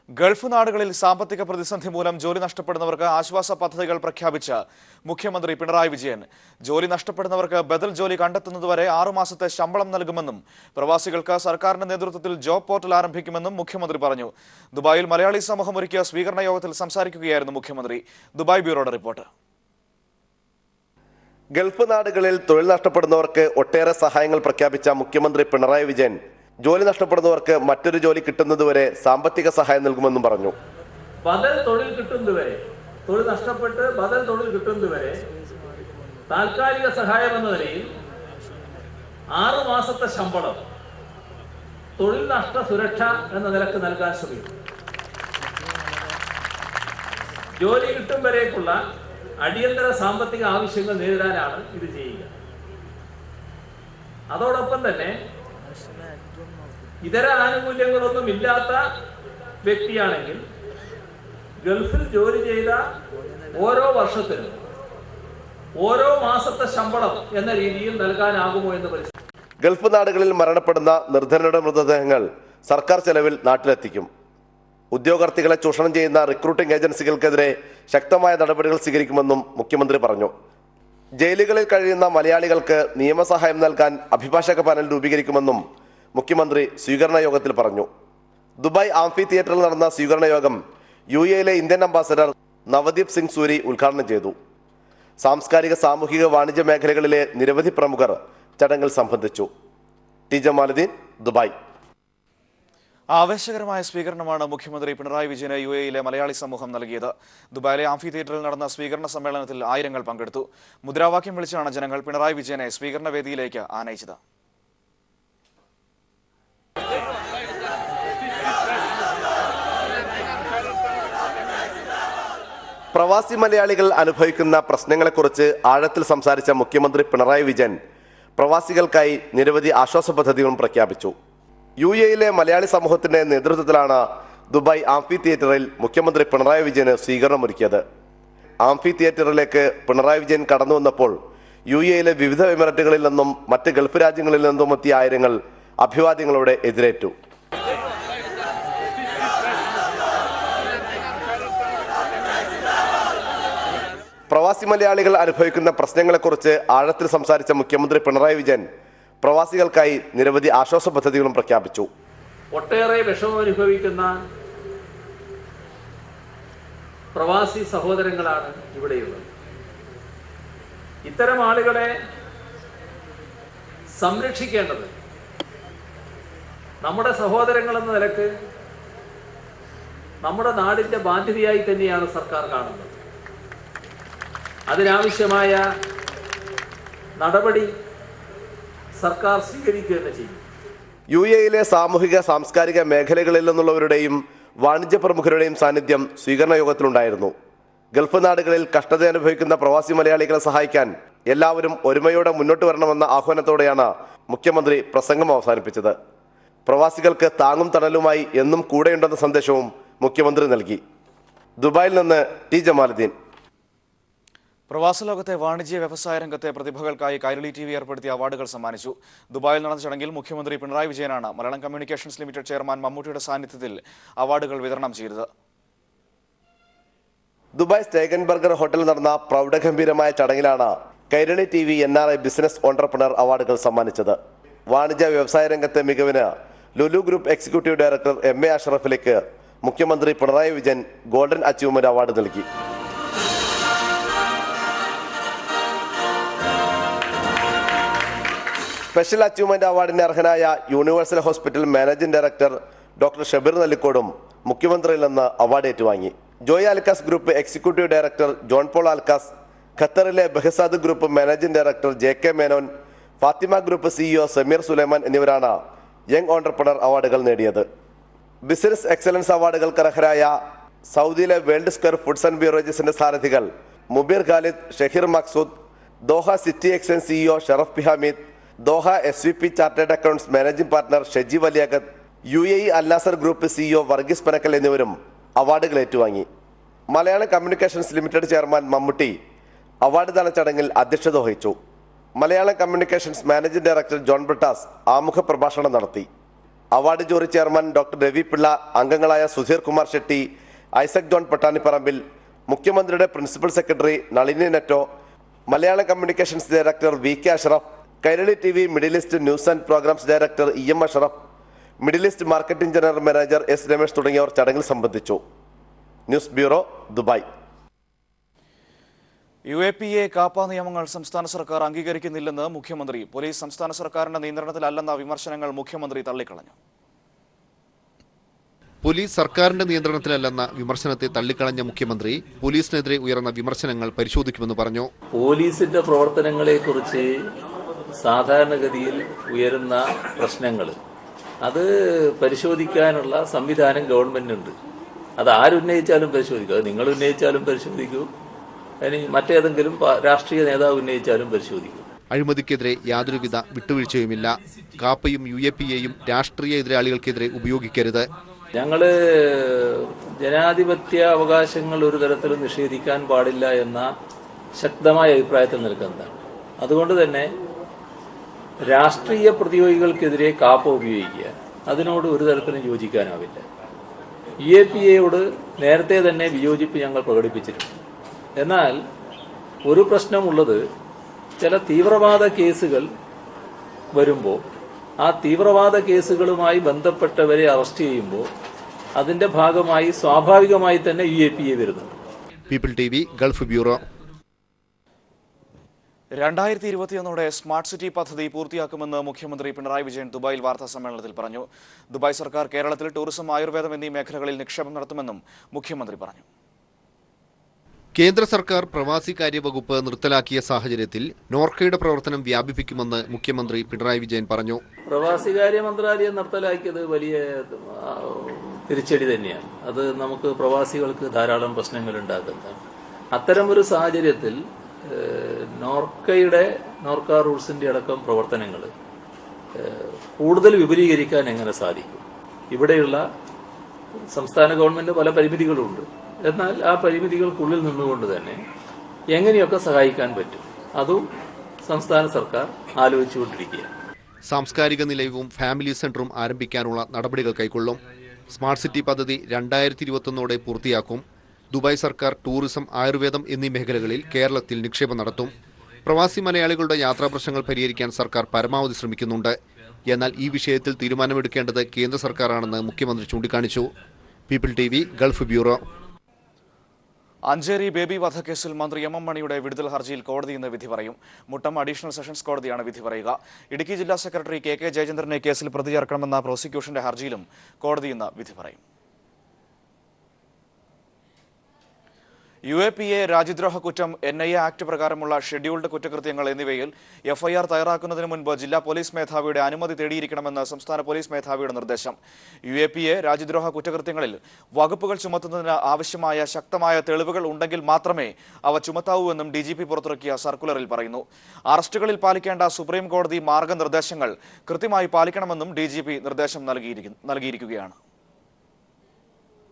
Gulf നാടുകളിൽ സാമ്പത്തിക പ്രതിസന്ധി മൂലം ജോലി നഷ്ടപ്പെടുന്നവർക്ക് ആശ്വാസ പദ്ധതികൾ പ്രഖ്യാപിച്ച മുഖ്യമന്ത്രി പിണറായി വിജയൻ ജോലി നഷ്ടപ്പെടുന്നവർക്ക് ബദൽ ജോലി കണ്ടെത്തുന്നതുവരെ 6 മാസത്തെ ശമ്പളം നൽകുമെന്നും പ്രവാസികൾക്ക് സർക്കാരിന്റെ നേതൃത്വത്തിൽ ജോബ് പോർട്ടൽ ആരംഭിക്കുമെന്നും മുഖ്യമന്ത്രി പറഞ്ഞു. ദുബായിൽ മലയാളി സമൂഹം ഒരുക്കിയ സ്വീകരണ യോഗത്തിൽ സംസാരിക്കുകയായിരുന്നു മുഖ്യമന്ത്രി. Dubai ബ്യൂറോയുടെ report. ഗൾഫ് നാടുകളിൽ തൊഴിൽ നഷ്ടപ്പെടുന്നവർക്ക് ഒട്ടേറെ സഹായങ്ങൾ പ്രഖ്യാപിച്ച മുഖ്യമന്ത്രി പിണറായി വിജയൻ ജോലി നഷ്ടപ്പെടുന്നവർക്ക് മറ്റൊരു ജോലി കിട്ടുന്നതുവരെ സാമ്പത്തിക സഹായം നൽകുമെന്നും പറഞ്ഞു. ബദൽ തൊഴിൽ കിട്ടുന്നതുവരെ, തൊഴിൽ നഷ്ടപ്പെട്ട് ബദൽ തൊഴിൽ കിട്ടുന്നതുവരെ താൽക്കാലിക സഹായം എന്ന നിലയിൽ 6 മാസത്തെ ശമ്പളം തൊഴിൽ നഷ്ട സുരക്ഷ എന്ന നിലക്ക് നൽകാൻ ശ്രമിക്കും. ജോലി കിട്ടും വരേക്കുള്ള അടിയന്തര സാമ്പത്തിക ആവശ്യങ്ങൾ നേരിടാനാണ് ഇത് ചെയ്യുക. അതോടൊപ്പം തന്നെ ഇതര ആനുകൂല്യങ്ങളൊന്നും ഇല്ലാത്ത വ്യക്തിയാണെങ്കിൽ ഗൾഫിൽ ജോലി ചെയ്ത ഓരോ വർഷത്തിനും ഓരോ മാസത്തെ ശമ്പളം എന്ന രീതിയിൽ നൽകാനാകുമോ എന്ന് പരിശോധിക്കും. ഗൾഫ് നാടുകളിൽ മരണപ്പെടുന്ന നിർധനരുടെ മൃതദേഹങ്ങൾ സർക്കാർ ചെലവിൽ നാട്ടിലെത്തിക്കും. ഉദ്യോഗാർത്ഥികളെ ചൂഷണം ചെയ്യുന്ന റിക്രൂട്ടിംഗ് ഏജൻസികൾക്കെതിരെ ശക്തമായ നടപടികൾ സ്വീകരിക്കുമെന്നും മുഖ്യമന്ത്രി പറഞ്ഞു. ജയിലുകളിൽ കഴിയുന്ന മലയാളികൾക്ക് നിയമസഹായം നൽകാൻ അഭിഭാഷക പാനൽ രൂപീകരിക്കുമെന്നും മുഖ്യമന്ത്രി സ്വീകരണ യോഗത്തിൽ പറഞ്ഞു. ദുബായ് ആംഫി തിയേറ്ററിൽ നടന്ന സ്വീകരണ യോഗം UAE Indian ambassador Navdeep Singh Suri ഉദ്ഘാടനം ചെയ്തു. സാംസ്കാരിക, സാമൂഹിക, വാണിജ്യ മേഖലകളിലെ നിരവധി പ്രമുഖർ ചടങ്ങിൽ സംബന്ധിച്ചു. T Jamaluddin, Dubai. ആവേശകരമായ സ്വീകരണമാണ് മുഖ്യമന്ത്രി പിണറായി വിജയന് UAE മലയാളി സമൂഹം നൽകിയത്. ദുബായിലെ ആംഫി തിയേറ്ററിൽ നടന്ന സ്വീകരണ സമ്മേളനത്തിൽ ആയിരങ്ങൾ പങ്കെടുത്തു. മുദ്രാവാക്യം വിളിച്ചാണ് ജനങ്ങൾ പിണറായി വിജയനെ സ്വീകരണ വേദിയിലേക്ക് ആനയിച്ചത്. പ്രവാസി മലയാളികൾ അനുഭവിക്കുന്ന പ്രശ്നങ്ങളെക്കുറിച്ച് ആഴത്തിൽ സംസാരിച്ച മുഖ്യമന്ത്രി പിണറായി വിജയൻ പ്രവാസികൾക്കായി നിരവധി ആശ്വാസ പദ്ധതികളും പ്രഖ്യാപിച്ചു. UAE മലയാളി സമൂഹത്തിന്റെ നേതൃത്വത്തിലാണ് ദുബായ് ആംഫി തിയേറ്ററിൽ മുഖ്യമന്ത്രി പിണറായി വിജയന് സ്വീകരണമൊരുക്കിയത്. ആംഫി തിയേറ്ററിലേക്ക് പിണറായി വിജയൻ കടന്നു വന്നപ്പോൾ UAE വിവിധ എമിറേറ്റുകളിൽ നിന്നും മറ്റ് ഗൾഫ് രാജ്യങ്ങളിൽ നിന്നും എത്തിയ ആയിരങ്ങൾ അഭിവാദ്യങ്ങളോടെ എതിരേറ്റു. പ്രവാസി മലയാളികൾ അനുഭവിക്കുന്ന പ്രശ്നങ്ങളെക്കുറിച്ച് ആഴത്തിൽ സംസാരിച്ച മുഖ്യമന്ത്രി പിണറായി വിജയൻ പ്രവാസികൾക്കായി നിരവധി ആശ്വാസ പദ്ധതികളും പ്രഖ്യാപിച്ചു. ഒട്ടേറെ വിഷമം അനുഭവിക്കുന്ന പ്രവാസി സഹോദരങ്ങളാണ് ഇവിടെയുള്ളത്. ഇത്തരം ആളുകളെ സംരക്ഷിക്കേണ്ടത് നമ്മുടെ സഹോദരങ്ങൾ എന്ന നിലക്ക് നമ്മുടെ നാടിന്റെ ബാധ്യതയായി തന്നെയാണ് സർക്കാർ കാണുന്നത്. അതിനാവശ്യമായ നടപടി സർക്കാർ സ്വീകരിക്കുക തന്നെ ചെയ്യും. UAE സാമൂഹിക, സാംസ്കാരിക മേഖലകളിൽ നിന്നുള്ളവരുടെയും വാണിജ്യ പ്രമുഖരുടെയും സാന്നിധ്യം സ്വീകരണ യോഗത്തിലുണ്ടായിരുന്നു. ഗൾഫ് നാടുകളിൽ കഷ്ടത അനുഭവിക്കുന്ന പ്രവാസി മലയാളികളെ സഹായിക്കാൻ എല്ലാവരും ഒരുമയോടെ മുന്നോട്ട് വരണമെന്ന ആഹ്വാനത്തോടെയാണ് മുഖ്യമന്ത്രി പ്രസംഗം അവസാനിപ്പിച്ചത്. പ്രവാസികൾക്ക് താങ്ങും തണലുമായി എന്നും കൂടെയുണ്ടെന്ന സന്ദേശവും മുഖ്യമന്ത്രി നൽകി. ദുബായിൽ നിന്ന് ടി ജമാലുദ്ദീൻ. പ്രവാസ ലോകത്തെ വാണിജ്യ വ്യവസായ രംഗത്തെ പ്രതിഭകൾക്കായി കൈരളി TV ഏർപ്പെടുത്തിയ അവാർഡുകൾ സമ്മാനിച്ചു. ദുബായിൽ നടന്ന ചടങ്ങിൽ മുഖ്യമന്ത്രി പിണറായി വിജയനാണ് മലയാളം കമ്മ്യൂണിക്കേഷൻസ് ലിമിറ്റഡ് ചെയർമാൻ മമ്മൂട്ടിയുടെ സാന്നിധ്യത്തിൽ അവാർഡുകൾ വിതരണം ചെയ്തത്. ദുബായ് സ്റ്റേഗൻബർഗർ ഹോട്ടലിൽ നടന്ന പ്രൗഢഗംഭീരമായ ചടങ്ങിലാണ് Kairali TV NRI business entrepreneur അവാർഡുകൾ സമ്മാനിച്ചത്. വാണിജ്യ വ്യവസായ രംഗത്തെ മികവിന് Lulu group executive director MA അഷ്റഫിലേക്ക് മുഖ്യമന്ത്രി Pinarayi Vijayan golden achievement award നൽകി. സ്പെഷ്യൽ അച്ചീവ്മെന്റ് അവാർഡിന് അർഹനായ universal hospital managing director doctor Shabeer നെല്ലിക്കോടും മുഖ്യമന്ത്രിയിൽ നിന്ന് അവാർഡ് ഏറ്റുവാങ്ങി. Joy Alukkas group executive director John Paul Alukkas, ഖത്തറിലെ Behzad group managing director JK Menon, Fatima group CEO Sameer Sulaiman എന്നിവരാണ് യങ് ഓൺട്രപ്രണർ അവാർഡുകൾ നേടിയത്. ബിസിനസ് എക്സലൻസ് അവാർഡുകൾക്ക് അർഹരായ സൗദിയിലെ വേൾഡ് സ്ക്വയർ ഫുഡ്സ് ആൻഡ് ബീവറേജസിന്റെ സാരഥികൾ Mubeer Khalid, Shaheer Maqsood, Doha city exchange CEO Sharaf P Hameed, Doha SVP chartered accounts managing partner Sheji Valiyakath, UAE Al Nasser group CEO Varghese Panakkal എന്നിവരും അവാർഡുകൾ ഏറ്റുവാങ്ങി. Malayalam communications limited chairman Mammootty award ദാന ചടങ്ങിൽ അധ്യക്ഷത വഹിച്ചു. Malayalam communications managing director John Brittas ആമുഖ പ്രഭാഷണം നടത്തി. Award jury chairman doctor Ravi Pillai, അംഗങ്ങളായ സുധീർ കുമാർ ഷെട്ടി, ഐസക് ജോൺ പട്ടാണിപ്പറമ്പിൽ, മുഖ്യമന്ത്രിയുടെ principal secretary Nalini Netto, Malayalam communications director VK Ashraf, Kairali TV middle east news and programmes director EM Ashraf, middle east marketing general manager S Ramesh തുടങ്ങിയവർ ചടങ്ങിൽ സംബന്ധിച്ചു. News bureau, Dubai. UAPA KAAPA നിയമങ്ങൾ സംസ്ഥാന സർക്കാർ അംഗീകരിക്കുന്നില്ലെന്ന് മുഖ്യമന്ത്രി. പോലീസ് സംസ്ഥാന സർക്കാരിന്റെ നിയന്ത്രണത്തിലല്ലെന്ന വിമർശനങ്ങൾ മുഖ്യമന്ത്രി തള്ളിക്കളഞ്ഞു. പോലീസ് സർക്കാരിന്റെ നിയന്ത്രണത്തിലല്ലെന്ന വിമർശനത്തെ തള്ളിക്കളഞ്ഞ മുഖ്യമന്ത്രി പോലീസിനെതിരെ ഉയർന്ന വിമർശനങ്ങൾ പരിശോധിക്കുമെന്ന് പറഞ്ഞു. പോലീസിന്റെ പ്രവർത്തനങ്ങളെക്കുറിച്ച് സാധാരണഗതിയിൽ ഉയരുന്ന പ്രശ്നങ്ങൾ അത് പരിശോധിക്കാനുള്ള സംവിധാനം ഗവൺമെന്റിനുണ്ട്. അത് ആരുന്നയിച്ചാലും പരിശോധിക്കും. അത് നിങ്ങൾ ഉന്നയിച്ചാലും പരിശോധിക്കൂ, ഇനി മറ്റേതെങ്കിലും രാഷ്ട്രീയ നേതാവ് ഉന്നയിച്ചാലും പരിശോധിക്കും. അഴിമതിക്കെതിരെ യാതൊരുവിധ വിട്ടുവീഴ്ചയുമില്ല. കാപ്പയും UAPAയും രാഷ്ട്രീയ എതിരാളികൾക്കെതിരെ ഉപയോഗിക്കരുത്. ഞങ്ങള് ജനാധിപത്യ അവകാശങ്ങൾ ഒരു തരത്തിലും നിഷേധിക്കാൻ പാടില്ല എന്ന ശക്തമായ അഭിപ്രായത്തിൽ നിൽക്കുന്നതാണ്. അതുകൊണ്ട് തന്നെ രാഷ്ട്രീയ പ്രതിയോഗികൾക്കെതിരെ കാപ്പ ഉപയോഗിക്കുക, അതിനോട് ഒരു തരത്തിലും യോജിക്കാനാവില്ല. UAPAയോട് നേരത്തെ തന്നെ വിയോജിപ്പ് ഞങ്ങൾ പ്രകടിപ്പിച്ചിട്ടുണ്ട്. എന്നാൽ ഒരു പ്രശ്നമുള്ളത്, ചില തീവ്രവാദ കേസുകൾ വരുമ്പോൾ ആ തീവ്രവാദ കേസുകളുമായി ബന്ധപ്പെട്ടവരെ അറസ്റ്റ് ചെയ്യുമ്പോൾ അതിന്റെ ഭാഗമായി സ്വാഭാവികമായി തന്നെ UAPA വരുന്നുണ്ട്. People TV, Gulf bureau. 2021 smart city പദ്ധതി പൂർത്തിയാക്കുമെന്ന് മുഖ്യമന്ത്രി പിണറായി വിജയൻ ദുബായിൽ വാർത്താ സമ്മേളനത്തിൽ പറഞ്ഞു. ദുബായ് സർക്കാർ കേരളത്തിൽ ടൂറിസം, ആയുർവേദം എന്നീ മേഖലകളിൽ നിക്ഷേപം നടത്തുമെന്നും മുഖ്യമന്ത്രി പറഞ്ഞു. കേന്ദ്ര സർക്കാർ പ്രവാസികാര്യ വകുപ്പ് നിർത്തലാക്കിയ സാഹചര്യത്തിൽ നോർക്കയുടെ പ്രവർത്തനം വ്യാപിപ്പിക്കുമെന്ന് മുഖ്യമന്ത്രി പിണറായി വിജയൻ പറഞ്ഞു. പ്രവാസികാര്യ മന്ത്രാലയം നിർത്തലാക്കിയത് വലിയ തിരിച്ചടി തന്നെയാണ്. അത് നമുക്ക് പ്രവാസികൾക്ക് ധാരാളം പ്രശ്നങ്ങൾ ഉണ്ടാക്കുന്നതാണ്. അത്തരമൊരു സാഹചര്യത്തിൽ നോർക്ക റൂട്ട്സിന്റെ അടക്കം പ്രവർത്തനങ്ങൾ കൂടുതൽ വിപുലീകരിക്കാൻ എങ്ങനെ സാധിക്കും? ഇവിടെയുള്ള സംസ്ഥാന ഗവൺമെന്റ് പല പരിമിതികളുണ്ട്. എന്നാൽ ആ പരിമിതികൾക്കുള്ളിൽ നിന്നുകൊണ്ട് തന്നെ എങ്ങനെയൊക്കെ സഹായിക്കാൻ പറ്റും, അതും സംസ്ഥാന സർക്കാർ ആലോചിച്ചുകൊണ്ടിരിക്കുകയാണ്. സാംസ്കാരിക നിലയവും ഫാമിലി സെന്ററും ആരംഭിക്കാനുള്ള നടപടികൾ കൈക്കൊള്ളും. സ്മാർട്ട് സിറ്റി പദ്ധതി 2021 പൂർത്തിയാക്കും. ദുബായ് സർക്കാർ ടൂറിസം, ആയുർവേദം എന്നീ മേഖലകളിൽ കേരളത്തിൽ നിക്ഷേപം നടത്തും. പ്രവാസി മലയാളികളുടെ യാത്രാ പ്രശ്നങ്ങൾ പരിഹരിക്കാൻ സർക്കാർ പരമാവധി ശ്രമിക്കുന്നുണ്ട്. എന്നാൽ ഈ വിഷയത്തിൽ തീരുമാനമെടുക്കേണ്ടത് കേന്ദ്ര സർക്കാരാണെന്ന് മുഖ്യമന്ത്രി ചൂണ്ടിക്കാണിച്ചു. People TV, Gulf bureau. Ancheri Baby വധക്കേസിൽ മന്ത്രി MM മണിയുടെ വിടുതൽ ഹർജിയിൽ കോടതി ഇന്ന് വിധി പറയും. മുട്ടം അഡീഷണൽ സെഷൻസ് കോടതിയാണ് വിധി പറയുക. ഇടുക്കി ജില്ലാ സെക്രട്ടറി KK ജയചന്ദ്രനെ കേസിൽ പ്രതി ചേർക്കണമെന്ന പ്രോസിക്യൂഷന്റെ ഹർജിയിലും കോടതി ഇന്ന് വിധി പറയും. UAPA രാജ്യദ്രോഹ കുറ്റം, NIA ആക്ട് പ്രകാരമുള്ള ഷെഡ്യൂൾഡ് കുറ്റകൃത്യങ്ങൾ എന്നിവയിൽ FIR തയ്യാറാക്കുന്നതിന് മുൻപ് ജില്ലാ പോലീസ് മേധാവിയുടെ അനുമതി തേടിയിരിക്കണമെന്ന് സംസ്ഥാന പോലീസ് മേധാവിയുടെ നിർദ്ദേശം. UAPA രാജ്യദ്രോഹ കുറ്റകൃത്യങ്ങളിൽ വകുപ്പുകൾ ചുമത്തുന്നതിന് ആവശ്യമായ ശക്തമായ തെളിവുകൾ ഉണ്ടെങ്കിൽ മാത്രമേ അവ ചുമത്താവൂവെന്നും DGP പുറത്തിറക്കിയ സർക്കുലറിൽ പറയുന്നു. അറസ്റ്റുകളിൽ പാലിക്കേണ്ട സുപ്രീം കോടതി മാർഗനിർദ്ദേശങ്ങൾ കൃത്യമായി പാലിക്കണമെന്നും DGP നിർദ്ദേശം നൽകിയിരിക്കുകയാണ്.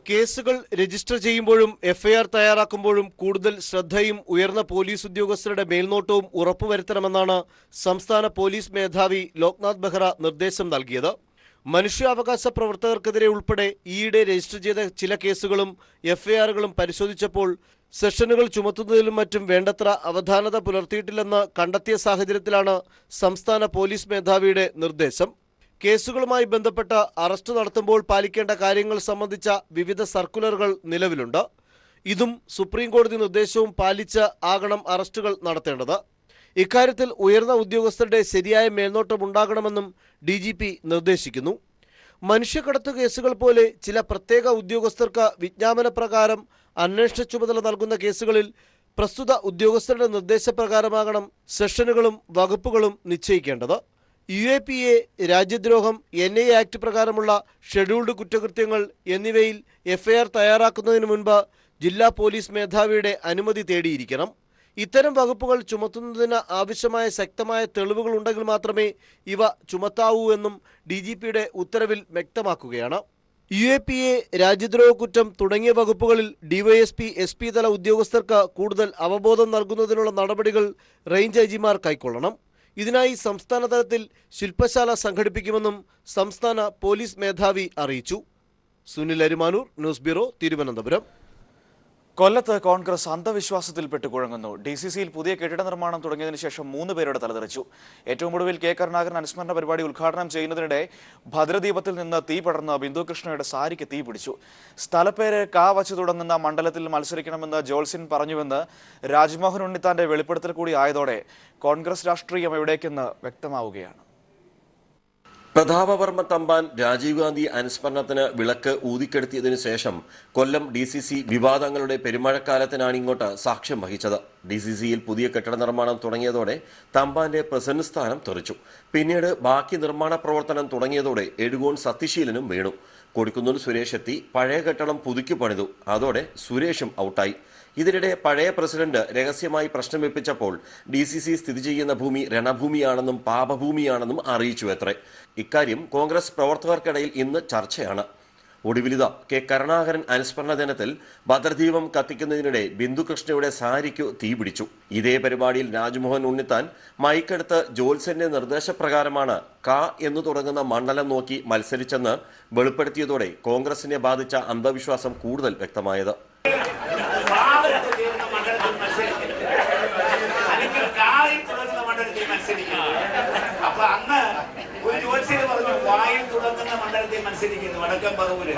കേസുകൾ രജിസ്റ്റർ ചെയ്യുമ്പോഴും FIR തയ്യാറാക്കുമ്പോഴും കൂടുതൽ ശ്രദ്ധയും ഉയർന്ന പോലീസ് ഉദ്യോഗസ്ഥരുടെ മേൽനോട്ടവും ഉറപ്പുവരുത്തണമെന്നാണ് സംസ്ഥാന പോലീസ് മേധാവി ലോക്നാഥ് ബെഹ്റ നിർദ്ദേശം നൽകിയത്. മനുഷ്യാവകാശ പ്രവർത്തകർക്കെതിരെ ഉൾപ്പെടെ ഈയിടെ രജിസ്റ്റർ ചെയ്ത ചില കേസുകളും FIRകളും പരിശോധിച്ചപ്പോൾ സെഷനുകൾ ചുമത്തുന്നതിലും മറ്റും വേണ്ടത്ര അവധാനത പുലർത്തിയിട്ടില്ലെന്ന് കണ്ടെത്തിയ സാഹചര്യത്തിലാണ് സംസ്ഥാന പോലീസ് മേധാവിയുടെ നിർദ്ദേശം. കേസുകളുമായി ബന്ധപ്പെട്ട അറസ്റ്റ് നടത്തുമ്പോൾ പാലിക്കേണ്ട കാര്യങ്ങൾ സംബന്ധിച്ച വിവിധ സർക്കുലറുകൾ നിലവിലുണ്ട്. ഇതും സുപ്രീം കോടതി നിർദ്ദേശവും പാലിച്ച് ആകണം അറസ്റ്റുകൾ നടത്തേണ്ടത്. ഇക്കാര്യത്തിൽ ഉയർന്ന ഉദ്യോഗസ്ഥരുടെ ശരിയായ മേൽനോട്ടം ഉണ്ടാകണമെന്നും DGP നിർദ്ദേശിക്കുന്നു. മനുഷ്യക്കടത്ത് കേസുകൾ പോലെ ചില പ്രത്യേക ഉദ്യോഗസ്ഥർക്ക് വിജ്ഞാപന പ്രകാരം അന്വേഷണ ചുമതല നൽകുന്ന കേസുകളിൽ പ്രസ്തുത ഉദ്യോഗസ്ഥരുടെ നിർദ്ദേശപ്രകാരമാകണം സെഷനുകളും വകുപ്പുകളും നിശ്ചയിക്കേണ്ടത്. UAPA രാജ്യദ്രോഹം, NIA ആക്ട് പ്രകാരമുള്ള ഷെഡ്യൂൾഡ് കുറ്റകൃത്യങ്ങൾ എന്നിവയിൽ FIR തയ്യാറാക്കുന്നതിന് മുൻപ് ജില്ലാ പോലീസ് മേധാവിയുടെ അനുമതി തേടിയിരിക്കണം. ഇത്തരം വകുപ്പുകൾ ചുമത്തുന്നതിന് ആവശ്യമായ ശക്തമായ തെളിവുകൾ ഉണ്ടെങ്കിൽ മാത്രമേ ഇവ ചുമത്താവൂ എന്നും DGPയുടെ ഉത്തരവിൽ വ്യക്തമാക്കുകയാണ്. UAPA രാജ്യദ്രോഹ കുറ്റം തുടങ്ങിയ വകുപ്പുകളിൽ DYSP, SP തല ഉദ്യോഗസ്ഥർക്ക് കൂടുതൽ അവബോധം നൽകുന്നതിനുള്ള നടപടികൾ റേഞ്ച് IGമാർ കൈക്കൊള്ളണം. ഇതിനായി സംസ്ഥാന തലത്തിൽ ശില്പശാല സംഘടിപ്പിക്കുമെന്നും സംസ്ഥാന പോലീസ് മേധാവി അറിയിച്ചു. Sunil Arimanur, news bureau, Thiruvananthapuram. കൊല്ലത്ത് കോൺഗ്രസ് അന്ധവിശ്വാസത്തിൽപ്പെട്ട് കുഴങ്ങുന്നു. DCCയിൽ പുതിയ കെട്ടിട നിർമ്മാണം തുടങ്ങിയതിനു ശേഷം 3 പേരുടെ തലതെറിച്ചു. ഏറ്റവും ഒടുവിൽ കെ കരുണാകരൻ അനുസ്മരണ പരിപാടി ഉദ്ഘാടനം ചെയ്യുന്നതിനിടെ ഭദ്രദീപത്തിൽ നിന്ന് തീ പടർന്ന് ബിന്ദുകൃഷ്ണയുടെ സാരിക്ക് തീ പിടിച്ചു. സ്ഥലപ്പേര് കാ വച്ചു തുടങ്ങുന്ന മണ്ഡലത്തിൽ മത്സരിക്കണമെന്ന് ജോത്സ്യൻ പറഞ്ഞുവെന്ന് രാജ്മോഹൻ ഉണ്ണിത്താന്റെ വെളിപ്പെടുത്തൽ കൂടി ആയതോടെ കോൺഗ്രസ് രാഷ്ട്രീയം എവിടേക്കെന്ന് വ്യക്തമാവുകയാണ്. പ്രതാപവർമ്മ തമ്പാൻ രാജീവ് ഗാന്ധി അനുസ്മരണത്തിന് വിളക്ക് ഊതിക്കെടുത്തിയതിനു ശേഷം കൊല്ലം DCC വിവാദങ്ങളുടെ പെരുമഴക്കാലത്തിനാണ് ഇങ്ങോട്ട് സാക്ഷ്യം വഹിച്ചത്. DCCയിൽ പുതിയ കെട്ടിട നിർമ്മാണം തുടങ്ങിയതോടെ തമ്പാന്റെ പ്രസിഡന്റ് സ്ഥാനം തെറിച്ചു. പിന്നീട് ബാക്കി നിർമ്മാണ പ്രവർത്തനം തുടങ്ങിയതോടെ എഴുകോൺ സത്യശീലനും വീണു. കൊടിക്കുന്നിൽ സുരേഷ് എത്തി പഴയ കെട്ടിടം പുതുക്കി പണിതു. അതോടെ സുരേഷും ഔട്ടായി. ഇതിനിടെ പഴയ പ്രസിഡന്റ് രഹസ്യമായി പ്രശ്നം വെപ്പിച്ചപ്പോൾ DCC സ്ഥിതി ചെയ്യുന്ന ഭൂമി രണഭൂമിയാണെന്നും പാപഭൂമിയാണെന്നും അറിയിച്ചു അത്രേ. ഇക്കാര്യം കോൺഗ്രസ് പ്രവർത്തകർക്കിടയിൽ ഇന്ന് ചർച്ചയാണ്. ഒടുവിലിത കെ കരുണാകരൻ അനുസ്മരണ ദിനത്തിൽ ഭദ്രദീപം കത്തിക്കുന്നതിനിടെ ബിന്ദുകൃഷ്ണയുടെ സാരിക്കു തീപിടിച്ചു. ഇതേ പരിപാടിയിൽ രാജ്മോഹൻ ഉണ്ണിത്താൻ മൈക്കെടുത്ത് ജോത്സ്യന്റെ നിർദ്ദേശപ്രകാരമാണ് ക എന്ന് തുടങ്ങുന്ന മണ്ഡലം നോക്കി മത്സരിച്ചെന്ന് വെളിപ്പെടുത്തിയതോടെ കോൺഗ്രസിനെ ബാധിച്ച അന്ധവിശ്വാസം കൂടുതൽ വ്യക്തമായത്. അപ്പൊ അന്ന് ഒരു ജോത്സ്യര് പറഞ്ഞു വായിൽ തുടങ്ങുന്ന മണ്ഡലത്തിൽ മത്സരിക്കുന്നു വടക്കൻ പറവൂര്.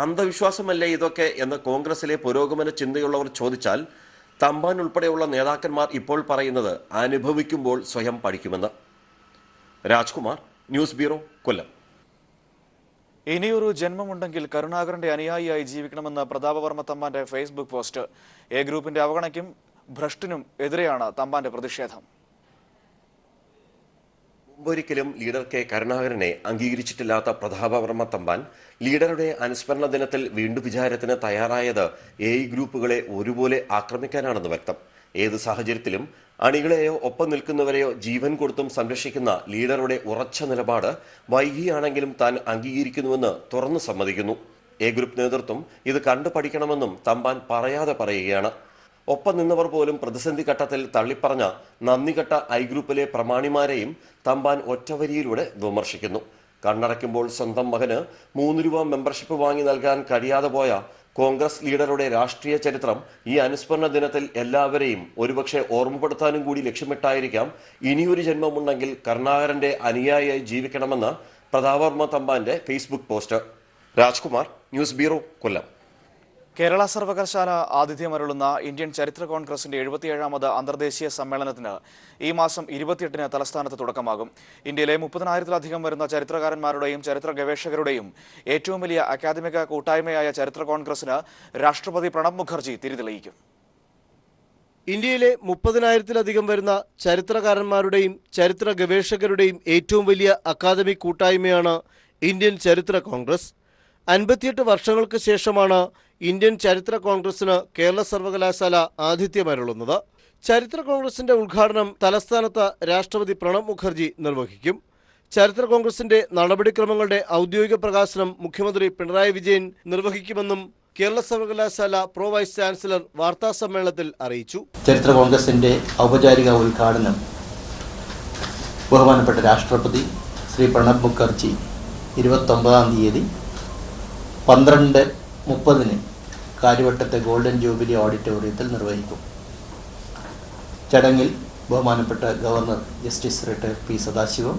അന്ധവിശ്വാസമല്ലേ ഇതൊക്കെ എന്ന് കോൺഗ്രസിലെ പുരോഗമന ചിന്തയുള്ളവർ ചോദിച്ചാൽ തമ്പാൻ ഉൾപ്പെടെയുള്ള നേതാക്കന്മാർ ഇപ്പോൾ പറയുന്നത് അനുഭവിക്കുമ്പോൾ സ്വയം പഠിക്കുമെന്ന്. രാജ്കുമാർ, ന്യൂസ് ബ്യൂറോ, കൊല്ലം. ഇനിയൊരു ജന്മമുണ്ടെങ്കിൽ കരുണാകരന്റെ അനുയായിയായി ജീവിക്കണമെന്ന് പ്രതാപവർമ്മ തമ്പാന്റെ ഫേസ്ബുക്ക് പോസ്റ്റ്. എ ഗ്രൂപ്പിന്റെ അവഗണനയ്ക്കും ഭ്രഷ്ടിനും എതിരെയാണ് തമ്പാന്റെ പ്രതിഷേധം. മുമ്പൊരിക്കലും ലീഡർ കെ കരുണാകരനെ അംഗീകരിച്ചിട്ടില്ലാത്ത പ്രതാപവർമ്മ തമ്പാൻ ലീഡറുടെ അനുസ്മരണ ദിനത്തിൽ വീണ്ടും വിചാരത്തിന് തയ്യാറായത് എ ഗ്രൂപ്പുകളെ ഒരുപോലെ ആക്രമിക്കാനാണെന്ന് വ്യക്തം. ഏത് സാഹചര്യത്തിലും അണികളെയോ ഒപ്പം നിൽക്കുന്നവരെയോ ജീവൻ കൊടുത്തും സംരക്ഷിക്കുന്ന ലീഡറുടെ ഉറച്ച നിലപാട് വൈകിയാണെങ്കിലും താൻ അംഗീകരിക്കുന്നുവെന്ന് തുറന്നു സമ്മതിക്കുന്നു. എ ഗ്രൂപ്പ് നേതൃത്വം ഇത് കണ്ടു പഠിക്കണമെന്നും തമ്പാൻ പറയാതെ പറയുകയാണ്. ഒപ്പം നിന്നവർ പോലും പ്രതിസന്ധി ഘട്ടത്തിൽ തള്ളിപ്പറഞ്ഞ നന്ദികെട്ട ഐ ഗ്രൂപ്പിലെ പ്രമാണിമാരെയും തമ്പാൻ ഒറ്റവരിയിലൂടെ വിമർശിക്കുന്നു. കണ്ണടയ്ക്കുമ്പോൾ സ്വന്തം മകന് 3 രൂപ മെമ്പർഷിപ്പ് വാങ്ങി നൽകാൻ കഴിയാതെ പോയ കോൺഗ്രസ് ലീഡറുടെ രാഷ്ട്രീയ ചരിത്രം ഈ അനുസ്മരണ ദിനത്തിൽ എല്ലാവരെയും ഒരുപക്ഷെ ഓർമ്മപ്പെടുത്താനും കൂടി ലക്ഷ്യമിട്ടായിരിക്കാം ഇനിയൊരു ജന്മമുണ്ടെങ്കിൽ കരുണാകരന്റെ അനുയായിയായി ജീവിക്കണമെന്ന് പ്രതാപവർമ്മ തമ്പാന്റെ Facebook post. Rajkumar, news bureau, Kollam. Kerala സർവകലാശാല ആതിഥ്യമരുളുന്ന ഇന്ത്യൻ ചരിത്ര കോൺഗ്രസിന്റെ 77ാമത് അന്തർദേശീയ സമ്മേളനത്തിന് ഈ മാസം 28-ന് തലസ്ഥാനത്ത് തുടക്കമാകും. ഇന്ത്യയിലെ 30,000-ലധികം വരുന്ന ചരിത്രകാരന്മാരുടെയും ചരിത്ര ഗവേഷകരുടെയും ഏറ്റവും വലിയ അക്കാദമിക കൂട്ടായ്മയായ ചരിത്ര കോൺഗ്രസിന് രാഷ്ട്രപതി പ്രണബ് മുഖർജി തിരിതെളിയിക്കും. ഇന്ത്യയിലെ 30,000-ലധികം വരുന്ന ചരിത്രകാരന്മാരുടെയും ചരിത്ര ഗവേഷകരുടെയും ഏറ്റവും വലിയ അക്കാദമിക് കൂട്ടായ്മയാണ് ഇന്ത്യൻ ചരിത്ര കോൺഗ്രസ്. 58 വർഷങ്ങൾക്ക് ശേഷമാണ് ഇന്ത്യൻ ചരിത്ര കോൺഗ്രസിന് കേരള സർവകലാശാല ആതിഥ്യമരുളുന്നത്. ചരിത്ര കോൺഗ്രസിന്റെ ഉദ്ഘാടനം തലസ്ഥാനത്ത് രാഷ്ട്രപതി പ്രണബ് മുഖർജി നിർവഹിക്കും. ചരിത്ര കോൺഗ്രസിന്റെ നടപടിക്രമങ്ങളുടെ ഔദ്യോഗിക പ്രകാശനം മുഖ്യമന്ത്രി പിണറായി വിജയൻ നിർവഹിക്കുമെന്നും കേരള സർവകലാശാല പ്രോ വൈസ് ചാൻസലർ വാർത്താസമ്മേളനത്തിൽ അറിയിച്ചു. ചരിത്ര കോൺഗ്രസിന്റെ ഔപചാരിക ഉദ്ഘാടനം ബഹുമാനപ്പെട്ട രാഷ്ട്രപതി ശ്രീ പ്രണബ് മുഖർജി 29-ാം തീയതി 12:30 കാര്യവട്ടത്തെ ഗോൾഡൻ ജൂബിലി ഓഡിറ്റോറിയത്തിൽ നിർവഹിക്കും. ചടങ്ങിൽ ബഹുമാനപ്പെട്ട governor justice retired P Sadasivam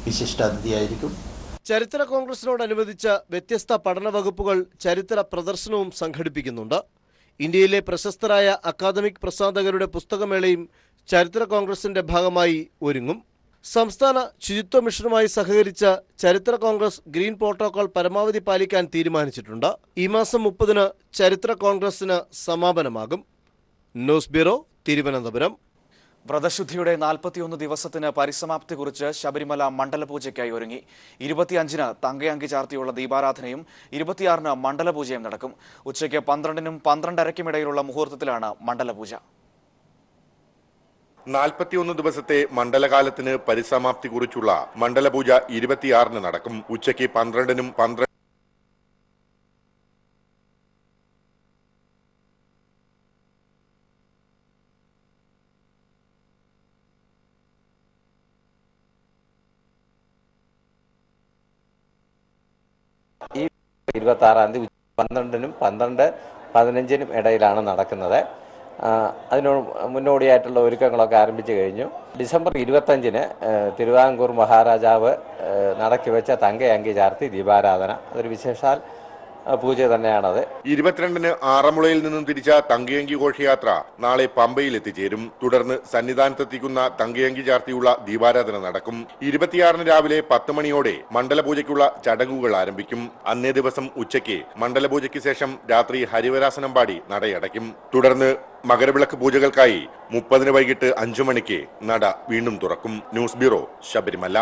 വിശിഷ്ടാതിഥിയായിരിക്കും. ചരിത്ര കോൺഗ്രസിനോടനുബന്ധിച്ച വ്യത്യസ്ത പഠന വകുപ്പുകൾ ചരിത്ര പ്രദർശനവും സംഘടിപ്പിക്കുന്നുണ്ട്. ഇന്ത്യയിലെ പ്രശസ്തരായ അക്കാദമിക് പ്രസാധകരുടെ പുസ്തകമേളയും ചരിത്ര കോൺഗ്രസിന്റെ ഭാഗമായി ഒരുങ്ങും. സംസ്ഥാന ശുചിത്വ മിഷനുമായി സഹകരിച്ച ചരിത്ര കോൺഗ്രസ് ഗ്രീൻ പ്രോട്ടോകോൾ പരമാവധി പാലിക്കാൻ തീരുമാനിച്ചിട്ടുണ്ട്. ഈ മാസം 30-ന് ചരിത്ര കോൺഗ്രസിന് സമാപനമാകും. News bureau, Thiruvananthapuram. വ്രതശുദ്ധിയുടെ 41 ദിവസത്തിന് പരിസമാപ്തി കുറിച്ച് ശബരിമല മണ്ഡലപൂജയ്ക്കായി ഒരുങ്ങി. 25-ന് തങ്കയങ്കി ചാർത്തിയുള്ള ദീപാരാധനയും 26-ന് മണ്ഡലപൂജയും നടക്കും. ഉച്ചയ്ക്ക് 12-നും 12:30-നും ഇടയിലുള്ള മുഹൂർത്തത്തിലാണ് മണ്ഡലപൂജ. 41 ദിവസത്തെ മണ്ഡലകാലത്തിന് പരിസമാപ്തി കുറിച്ചുള്ള മണ്ഡലപൂജ 26-ന് നടക്കും. ഉച്ചയ്ക്ക് 12-നും 12 ഈ 26-ാം തീയതി 12-നും 12-15-നും ഇടയിലാണ് നടക്കുന്നത്. അതിന് മുന്നോടിയായിട്ടുള്ള ഒരുക്കങ്ങളൊക്കെ ആരംഭിച്ചു കഴിഞ്ഞു. ഡിസംബർ 25-ന് തിരുവിതാംകൂർ മഹാരാജാവ് നടക്കി വെച്ച തങ്കയങ്കി ചാർത്തി ദീപാരാധന, അതൊരു വിശേഷാൽ പൂജ തന്നെയാണത്. 22-ന് ആറന്മുളയിൽ നിന്നും തിരിച്ച തങ്കയങ്കി ഘോഷയാത്ര നാളെ പമ്പയിൽ എത്തിച്ചേരും. തുടർന്ന് സന്നിധാനത്തെത്തിക്കുന്ന തങ്കയങ്കി ചാർത്തിയുള്ള ദീപാരാധന നടക്കും. 26-ന് രാവിലെ 10 മണിയോടെ മണ്ഡലപൂജയ്ക്കുള്ള ചടങ്ങുകൾ ആരംഭിക്കും. അന്നേ ദിവസം ഉച്ചയ്ക്ക് മണ്ഡലപൂജയ്ക്ക് ശേഷം രാത്രി ഹരിവരാസനം പാടി നടയടയ്ക്കും. തുടർന്ന് മകരവിളക്ക് പൂജകൾക്കായി 30-ന് വൈകിട്ട് 5 മണിക്ക് നട വീണ്ടും തുറക്കും. News bureau, Sabarimala.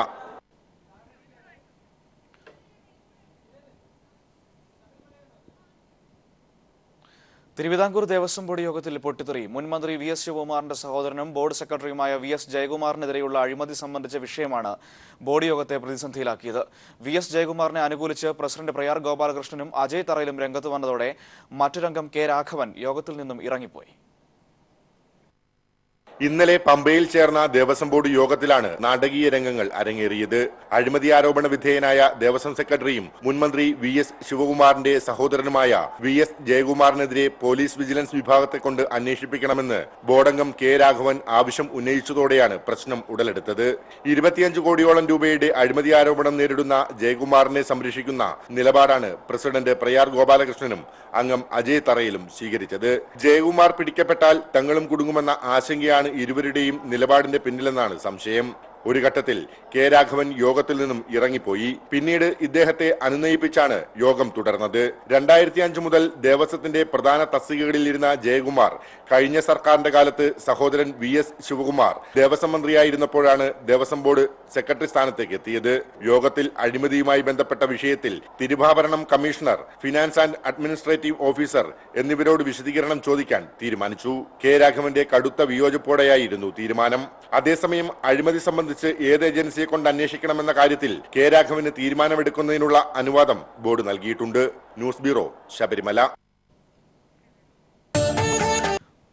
Thiruvithamkoor Devaswom board യോഗത്തിൽ പൊട്ടിത്തെറി. മുൻ മന്ത്രി വി എസ് ശിവകുമാറിന്റെ സഹോദരനും ബോർഡ് സെക്രട്ടറിയുമായ വി എസ് ജയകുമാറിനെതിരെയുള്ള അഴിമതി സംബന്ധിച്ച വിഷയമാണ് ബോർഡ് യോഗത്തെ പ്രതിസന്ധിയിലാക്കിയത്. വി എസ് ജയകുമാറിനെ അനുകൂലിച്ച് പ്രസിഡന്റ് പ്രയാർ ഗോപാലകൃഷ്ണനും അജയ് തറയിലും രംഗത്ത് വന്നതോടെ മറ്റൊരംഗം കെ രാഘവൻ യോഗത്തിൽ നിന്നും ഇറങ്ങിപ്പോയി. ഇന്നലെ പമ്പയിൽ ചേർന്ന ദേവസ്വം ബോർഡ് യോഗത്തിലാണ് നാടകീയ രംഗങ്ങൾ അരങ്ങേറിയത്. അഴിമതി ആരോപണ വിധേയനായ ദേവസ്വം സെക്രട്ടറിയും മുൻമന്ത്രി വി എസ് ശിവകുമാറിന്റെ സഹോദരനുമായ വി എസ് ജയകുമാറിനെതിരെ പോലീസ് വിജിലൻസ് വിഭാഗത്തെ കൊണ്ട് അന്വേഷിപ്പിക്കണമെന്ന് ബോർഡംഗം കെ രാഘവൻ ആവശ്യം ഉന്നയിച്ചതോടെയാണ് പ്രശ്നം ഉടലെടുത്തത്. 25 കോടിയോളം രൂപയുടെ അഴിമതി ആരോപണം നേരിടുന്ന ജയകുമാറിനെ സംരക്ഷിക്കുന്ന നിലപാടാണ് പ്രസിഡന്റ് പ്രയാർ ഗോപാലകൃഷ്ണനും അംഗം അജയ് തറയിലും സ്വീകരിച്ചത്. ജയകുമാർ പിടിക്കപ്പെട്ടാൽ തങ്ങളും കുടുങ്ങുമെന്ന ആശങ്കയാണ് ഇരുവരുടെയും നിലപാടിന്റെ പിന്നിലെന്നാണ് സംശയം. ഒരു ഘട്ടത്തിൽ കെ രാഘവൻ യോഗത്തിൽ നിന്നും ഇറങ്ങിപ്പോയി. പിന്നീട് ഇദ്ദേഹത്തെ അനുനയിപ്പിച്ചാണ് യോഗം തുടർന്നത്. 2005 മുതൽ ദേവസ്വത്തിന്റെ പ്രധാന തസ്തികകളിൽ ഇരുന്ന ജയകുമാർ കഴിഞ്ഞ സർക്കാരിന്റെ കാലത്ത് സഹോദരൻ വി എസ് ശിവകുമാർ ദേവസ്വം മന്ത്രിയായിരുന്നപ്പോഴാണ് ദേവസ്വം ബോർഡ് സെക്രട്ടറി സ്ഥാനത്തേക്ക് എത്തിയത്. യോഗത്തിൽ അഴിമതിയുമായി ബന്ധപ്പെട്ട വിഷയത്തിൽ Thiruvabharanam commissioner, finance and administrative officer എന്നിവരോട് വിശദീകരണം ചോദിക്കാൻ തീരുമാനിച്ചു. കെ രാഘവന്റെ കടുത്ത വിയോജിപ്പോടെയായിരുന്നു തീരുമാനം. അതേസമയം അഴിമതി സംബന്ധിച്ച് ഏത് ഏജൻസിയെ കൊണ്ട് അന്വേഷിക്കണമെന്ന കാര്യത്തിൽ കെ രാഘവന് തീരുമാനമെടുക്കുന്നതിനുള്ള അനുവാദം ബോർഡ് നൽകിയിട്ടുണ്ട്. News bureau, Sabarimala.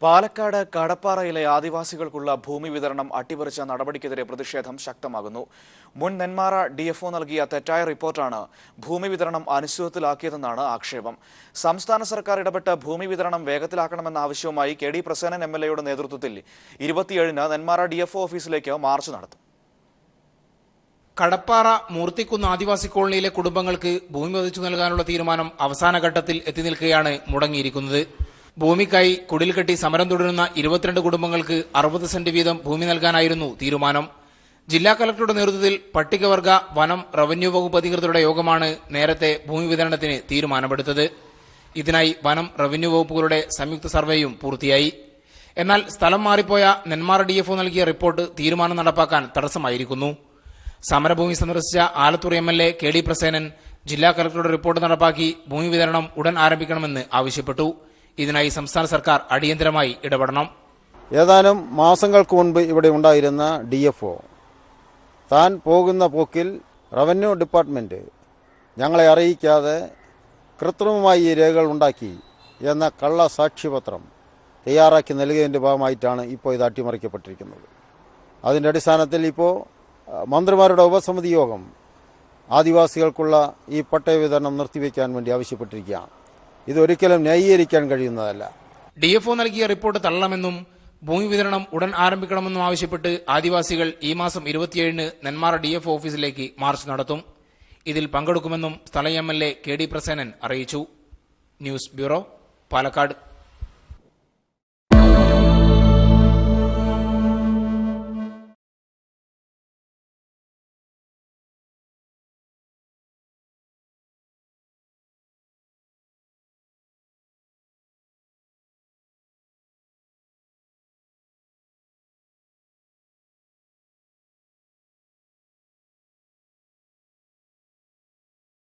പാലക്കാട് കടപ്പാറയിലെ ആദിവാസികൾക്കുള്ള ഭൂമി വിതരണം അട്ടിമറിച്ച നടപടിക്കെതിരെ പ്രതിഷേധം ശക്തമാകുന്നു. മുൻ നെന്മാറ DFO നൽകിയ തെറ്റായ റിപ്പോർട്ടാണ് ഭൂമി വിതരണം അനിശ്ചിതത്വത്തിലാക്കിയതെന്നാണ് ആക്ഷേപം. സംസ്ഥാന സർക്കാർ ഇടപെട്ട് ഭൂമി വിതരണം വേഗത്തിലാക്കണമെന്ന ആവശ്യവുമായി KD പ്രസേനൻ MLAയുടെ നേതൃത്വത്തിൽ 27-ന് നെന്മാറ DFO ഓഫീസിലേക്ക് മാർച്ച് നടത്തും. കടപ്പാറ മൂർത്തിക്കുന്ന് ആദിവാസി കോളനിയിലെ കുടുംബങ്ങൾക്ക് ഭൂമി വധിച്ചു നൽകാനുള്ള തീരുമാനം അവസാന ഘട്ടത്തിൽ എത്തി നിൽക്കുകയാണ് മുടങ്ങിയിരിക്കുന്നത്. ഭൂമിക്കായി കുടിൽ കെട്ടി സമരം തുടരുന്ന 22 കുടുംബങ്ങൾക്ക് 60 സെന്റ് വീതം ഭൂമി നൽകാനായിരുന്നു തീരുമാനം. ജില്ലാ കലക്ടറുടെ നേതൃത്വത്തിൽ പട്ടികവർഗ, വനം, റവന്യൂ വകുപ്പ് അധികൃതരുടെ യോഗമാണ് നേരത്തെ ഭൂമി വിതരണത്തിന് തീരുമാനമെടുത്തത്. ഇതിനായി വനം, റവന്യൂ വകുപ്പുകളുടെ സംയുക്ത സർവേയും പൂർത്തിയായി. എന്നാൽ സ്ഥലം മാറിപ്പോയ നെന്മാറ DFO നൽകിയ റിപ്പോർട്ട് തീരുമാനം നടപ്പാക്കാൻ തടസ്സമായിരിക്കുന്നു. സമരഭൂമി സന്ദർശിച്ച ആലത്തൂർ MLA KD പ്രസേനൻ ജില്ലാ കലക്ടറുടെ റിപ്പോർട്ട് നടപ്പാക്കി ഭൂമി വിതരണം ഉടൻ ആരംഭിക്കണമെന്ന് ആവശ്യപ്പെട്ടു. ഇതിനായി സംസ്ഥാന സർക്കാർ അടിയന്തരമായി ഇടപെടണം. ഏതാനും മാസങ്ങൾക്ക് മുൻപ് ഇവിടെ ഉണ്ടായിരുന്ന DFO താൻ പോകുന്ന പോക്കിൽ റവന്യൂ ഡിപ്പാർട്ട്മെന്റ് ഞങ്ങളെ അറിയിക്കാതെ കൃത്രിമമായി ഈ രേഖകൾ ഉണ്ടാക്കി എന്ന കള്ള സാക്ഷ്യപത്രം തയ്യാറാക്കി നൽകിയതിൻ്റെ ഭാഗമായിട്ടാണ് ഇപ്പോൾ ഇത് അട്ടിമറിക്കപ്പെട്ടിരിക്കുന്നത്. അതിൻ്റെ അടിസ്ഥാനത്തിൽ ഇപ്പോൾ മന്ത്രിമാരുടെ ഉപസമിതി യോഗം ആദിവാസികൾക്കുള്ള ഈ പട്ടയ വിതരണം നിർത്തിവെക്കാൻ വേണ്ടി ആവശ്യപ്പെട്ടിരിക്കുകയാണ്. ഇതൊരിക്കലും ന്യായീകരിക്കാൻ കഴിയുന്നതല്ല. DFO നൽകിയ റിപ്പോർട്ട് തള്ളണമെന്നും ഭൂമി വിതരണം ഉടൻ ആരംഭിക്കണമെന്നും ആവശ്യപ്പെട്ട് ആദിവാസികൾ ഈ മാസം 27-ന് നെന്മാറ DFO ഓഫീസിലേക്ക് മാർച്ച് നടത്തും. ഇതിൽ പങ്കെടുക്കുമെന്നും സ്ഥല MLA KD പ്രസേനൻ അറിയിച്ചു. News bureau, Palakkad.